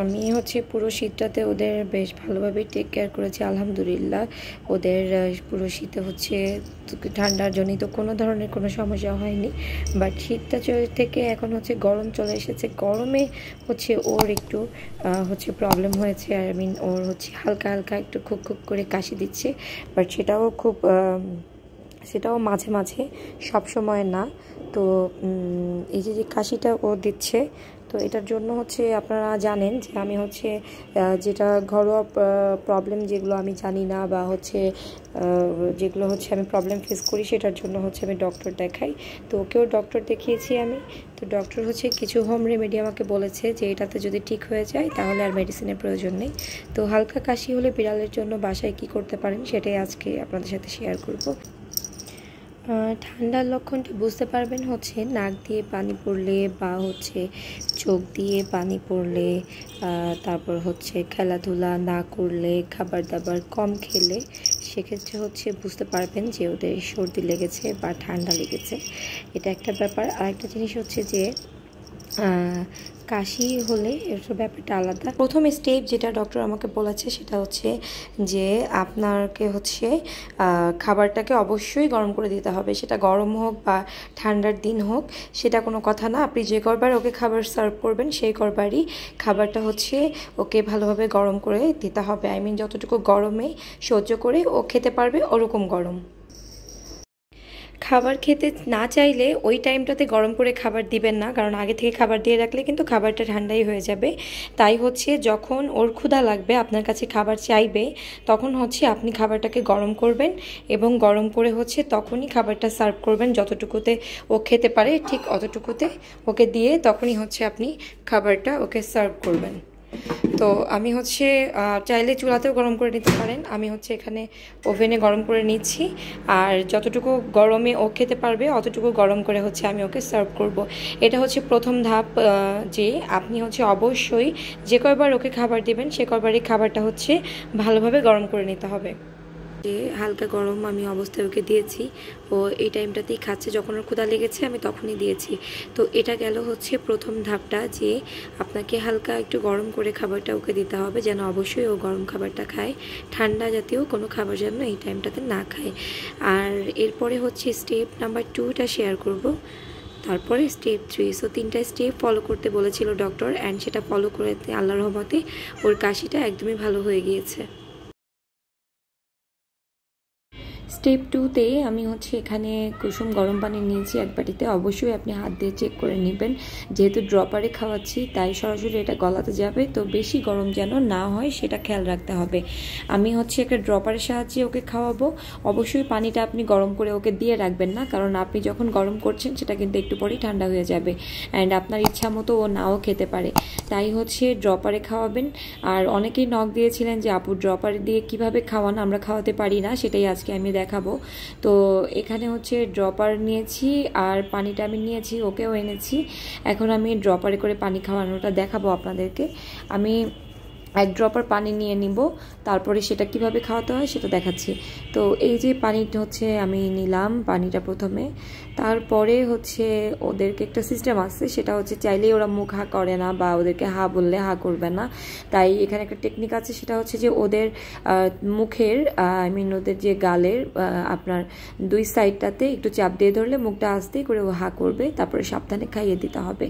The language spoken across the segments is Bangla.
আমি হচ্ছে পুরো শীতটাতে ওদের বেশ ভালোভাবে টেক কেয়ার করেছি আলহামদুলিল্লাহ। ওদের পুরো শীতে হচ্ছে ঠান্ডার জনিত কোনো ধরনের কোনো সমস্যা হয়নি। বাট শীতটা থেকে এখন হচ্ছে গরম চলে এসেছে। গরমে হচ্ছে ওর একটু হচ্ছে প্রবলেম হয়েছে। আই মিন ওর হচ্ছে হালকা হালকা একটু খুব খুব করে কাশি দিচ্ছে। বাট সেটাও মাঝে মাঝে, সব সময় না। তো এই যে কাশিটা ও দিচ্ছে, তো এটার জন্য হচ্ছে আপনারা জানেন যে আমি হচ্ছে যেটা ঘরোয়া প্রবলেম যেগুলো আমি জানি না বা হচ্ছে যেগুলো হচ্ছে আমি প্রবলেম ফেস করি, সেটার জন্য হচ্ছে আমি ডক্টর দেখাই। তো ওকেও ডক্টর দেখিয়েছি আমি। তো ডক্টর হচ্ছে কিছু হোম রেমেডি আমাকে বলেছে যে এটাতে যদি ঠিক হয়ে যায় তাহলে আর মেডিসিনের প্রয়োজন নেই। তো হালকা কাশি হলে বিড়ালের জন্য বাসায় কি করতে পারেন সেটাই আজকে আপনাদের সাথে শেয়ার করব। ঠান্ডার লক্ষণটা বুঝতে পারবেন হচ্ছে নাক দিয়ে পানি পড়লে বা হচ্ছে চোখ দিয়ে পানি পড়লে, তারপর হচ্ছে খেলাধুলা না করলে, খাবার দাবার কম খেলে, সেক্ষেত্রে হচ্ছে বুঝতে পারবেন যে ওদের সর্দি লেগেছে বা ঠান্ডা লেগেছে। এটা একটা ব্যাপার। আরেকটা জিনিস হচ্ছে যে কাশি হলে এর ব্যাপারটা আলাদা। প্রথম স্টেপ যেটা ডক্টর আমাকে বলেছে সেটা হচ্ছে যে আপনাকে হচ্ছে খাবারটাকে অবশ্যই গরম করে দিতে হবে। সেটা গরম হোক বা ঠান্ডার দিন হোক, সেটা কোনো কথা না। আপনি যে করবার ওকে খাবার সার্ভ করবেন সেই করবারই খাবারটা হচ্ছে ওকে ভালোভাবে গরম করে দিতে হবে। আই মিন যতটুকু গরমে সহ্য করে ও খেতে পারবে ওরকম গরম। খাবার খেতে না চাইলে ওই টাইমটাতে গরম করে খাবার দিবেন না, কারণ আগে থেকে খাবার দিয়ে রাখলে কিন্তু খাবারটা ঠান্ডাই হয়ে যাবে। তাই হচ্ছে যখন ওর ক্ষুধা লাগবে, আপনার কাছে খাবার চাইবে, তখন হচ্ছে আপনি খাবারটাকে গরম করবেন এবং গরম করে হচ্ছে তখনই খাবারটা সার্ভ করবেন। যতটুকুতে ও খেতে পারে ঠিক অতটুকুতে ওকে দিয়ে তখনই হচ্ছে আপনি খাবারটা ওকে সার্ভ করবেন। তো আমি হচ্ছে চাইলে চুলাতেও গরম করে নিতে পারেন। আমি হচ্ছে এখানে ওভেনে গরম করে নিচ্ছি, আর যতটুকু গরমে ও খেতে পারবে অতটুকু গরম করে হচ্ছে আমি ওকে সার্ভ করব। এটা হচ্ছে প্রথম ধাপ, যে আপনি হচ্ছে অবশ্যই যে কয়বার ওকে খাবার দিবেন সে কয়বারই খাবারটা হচ্ছে ভালোভাবে গরম করে নিতে হবে। যে হালকা গরম আমি অবস্থায় ওকে দিয়েছি, ও এই টাইমটাতেই খাচ্ছে। যখন ওর ক্ষুধা লেগেছে আমি তখনই দিয়েছি। তো এটা গেল হচ্ছে প্রথম ধাপটা, যে আপনাকে হালকা একটু গরম করে খাবারটা ওকে দিতে হবে, যেন অবশ্যই ও গরম খাবারটা খায়। ঠান্ডা জাতীয় কোনো খাবার যেন এই টাইমটাতে না খায়। আর এরপরে হচ্ছে স্টেপ নাম্বার 2টা শেয়ার করব। তারপরে স্টেপ 3। সো 3টা স্টেপ ফলো করতে বলেছিল ডক্টর, অ্যান্ড সেটা ফলো করে আল্লাহর রহমতে ওর কাশিটা একদমই ভালো হয়ে গিয়েছে। স্টেপ 2তে আমি হচ্ছে এখানে কুসুম গরম পানি নিয়েছি এক বাটিতে। অবশ্যই আপনি হাত দিয়ে চেক করে নেবেন, যেহেতু ড্রপারে খাওয়াচ্ছি তাই সরাসরি এটা গলাতে যাবে, তো বেশি গরম যেন না হয় সেটা খেয়াল রাখতে হবে। আমি হচ্ছে একটা ড্রপারের সাহায্যে ওকে খাওয়াবো। অবশ্যই পানিটা আপনি গরম করে ওকে দিয়ে রাখবেন না, কারণ আপনি যখন গরম করছেন সেটা কিন্তু একটু পরেই ঠান্ডা হয়ে যাবে, অ্যান্ড আপনার ইচ্ছা মতো ও নাও খেতে পারে। তাই হচ্ছে ড্রপারে খাওয়াবেন। আর অনেকেই নক দিয়েছিলেন যে আপু ড্রপারে দিয়ে কিভাবে খাওয়ান, আমরা খাওয়াতে পারি না, সেটাই আজকে আমি দেখাবো। তো এখানে হচ্ছে ড্রপার নিয়েছি আর পানিটা আমি নিয়েছি, ওকেও এনেছি। এখন আমি ড্রপারে করে পানি খাওয়ানোটা দেখাবো আপনাদেরকে। আমি 1 ড্রপার পানি নিয়ে নিব, তারপরে সেটা কিভাবে খাওয়াতে হয় সেটা দেখাচ্ছি। তো এই যে পানিটা হচ্ছে আমি নিলাম পানিটা প্রথমে, তারপরে হচ্ছে ওদেরকে একটা সিস্টেম আছে, সেটা হচ্ছে চাইলেই ওরা মুখ হা করে না বা ওদেরকে হা বললে হা করবে না। তাই এখানে একটা টেকনিক আছে, সেটা হচ্ছে যে ওদের মুখের আই মিন ওদের যে গালের আপনার 2 সাইডটাতে একটু চাপ দিয়ে ধরলে মুখটা আস্তেই করে ও হা করবে। তারপরে সাবধানে খাইয়ে দিতে হবে,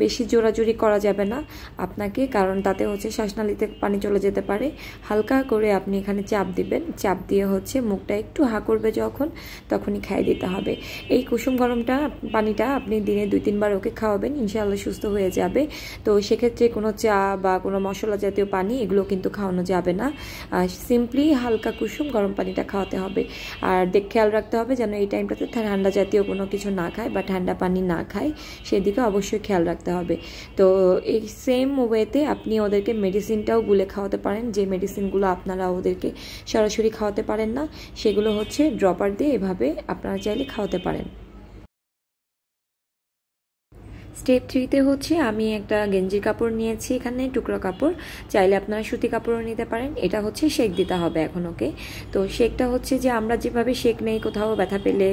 বেশি জোরাজোরি করা যাবে না আপনাকে, কারণ তাতে হচ্ছে শ্বাসনালীতে পানি চলে যেতে পারে। হালকা করে আপনি এখানে চাপ দিবেন, চাপ দিয়ে হচ্ছে মুখটা একটু হা করবে যখন, তখনই খাইয়ে দিতে হবে। এই কুসুম গরমটা পানিটা আপনি দিনে 2-3 বার ওকে খাওয়াবেন, ইনশাআল্লাহ সুস্থ হয়ে যাবে। তো সেক্ষেত্রে কোনো চা বা কোনো মশলা জাতীয় পানি এগুলো কিন্তু খাওয়ানো যাবে না। সিম্পলি হালকা কুসুম গরম পানিটা খাওয়াতে হবে। আর খেয়াল রাখতে হবে যেন এই টাইমটাতে ঠান্ডা জাতীয় কোনো কিছু না খায় বা ঠান্ডা পানি না খায়, সেদিকে অবশ্যই খেয়াল রাখতে হবে। তো এই সেম ওয়েতে আপনি ওদেরকে মেডিসিনটাও গুলে খাওয়াতে পারেন, যে মেডিসিনগুলো আপনারা ওদেরকে সরাসরি খাওয়াতে পারেন না, সেগুলো হচ্ছে ড্রপার দিয়ে এভাবে আপনারা চাইলে খাওয়াতে পারেন। স্টেপ 3-তে হচ্ছে আমি একটা গেঞ্জির কাপড় নিয়েছি, এখানে টুকরো কাপড়, চাইলে আপনারা সুতি কাপড়ও নিতে পারেন। এটা হচ্ছে শেক দিতে হবে এখন ওকে। তো শেকটা হচ্ছে যে আমরা যেভাবে শেক নেই কোথাও ব্যথা পেলে,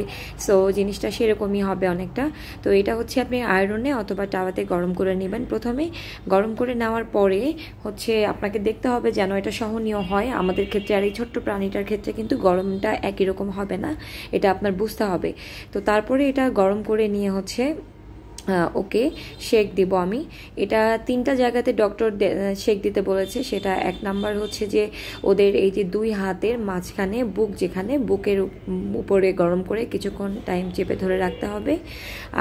সো জিনিসটা সেরকমই হবে অনেকটা। তো এটা হচ্ছে আপনি আয়রনে অথবা টাওয়াতে গরম করে নেবেন। প্রথমে গরম করে নেওয়ার পরে হচ্ছে আপনাকে দেখতে হবে যেন এটা সহনীয় হয়। আমাদের ক্ষেত্রে আর এই ছোট্ট প্রাণীটার ক্ষেত্রে কিন্তু গরমটা একই রকম হবে না, এটা আপনার বুঝতে হবে। তো তারপরে এটা গরম করে নিয়ে হচ্ছে ওকে শেক দিব আমি। এটা 3টা জায়গাতে ডক্টর শেক দিতে বলেছে। সেটা 1 নাম্বার হচ্ছে যে ওদের এই যে 2 হাতের মাঝখানে বুক, যেখানে বুকের উপরে গরম করে কিছুক্ষণ টাইম চেপে ধরে রাখতে হবে,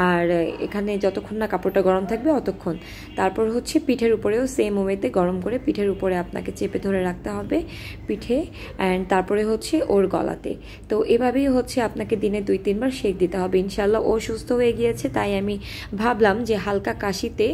আর এখানে যতক্ষণ না কাপড়টা গরম থাকবে অতক্ষণ। তারপর হচ্ছে পিঠের উপরেও সেম ওয়েতে গরম করে পিঠের উপরে আপনাকে চেপে ধরে রাখতে হবে পিঠে, অ্যান্ড তারপরে হচ্ছে ওর গলাতে। তো এভাবেই হচ্ছে আপনাকে দিনে 2-3 বার শেক দিতে হবে। ইনশাল্লাহ ও সুস্থ হয়ে গিয়েছে, তাই আমি ভাবলাম যে হালকা কাশিতে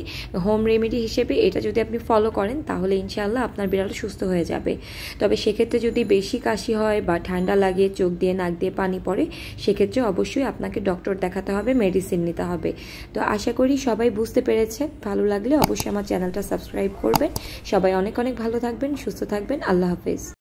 হোম রেমেডি হিসেবে এটা যদি আপনি ফলো করেন তাহলে ইনশাআল্লাহ আপনার বিড়াল সুস্থ হয়ে যাবে। তবে সেক্ষেত্রে যদি বেশি কাশি হয় বা ঠান্ডা লাগে, চোখ দিয়ে নাক দিয়ে পানি পড়ে, সেক্ষেত্রে অবশ্যই আপনাকে ডক্টর দেখাতে হবে, মেডিসিন নিতে হবে। তো আশা করি সবাই বুঝতে পেরেছেন। ভালো লাগলে অবশ্যই আমার চ্যানেলটা সাবস্ক্রাইব করবেন। সবাই অনেক অনেক ভালো থাকবেন, সুস্থ থাকবেন। আল্লাহ হাফেজ।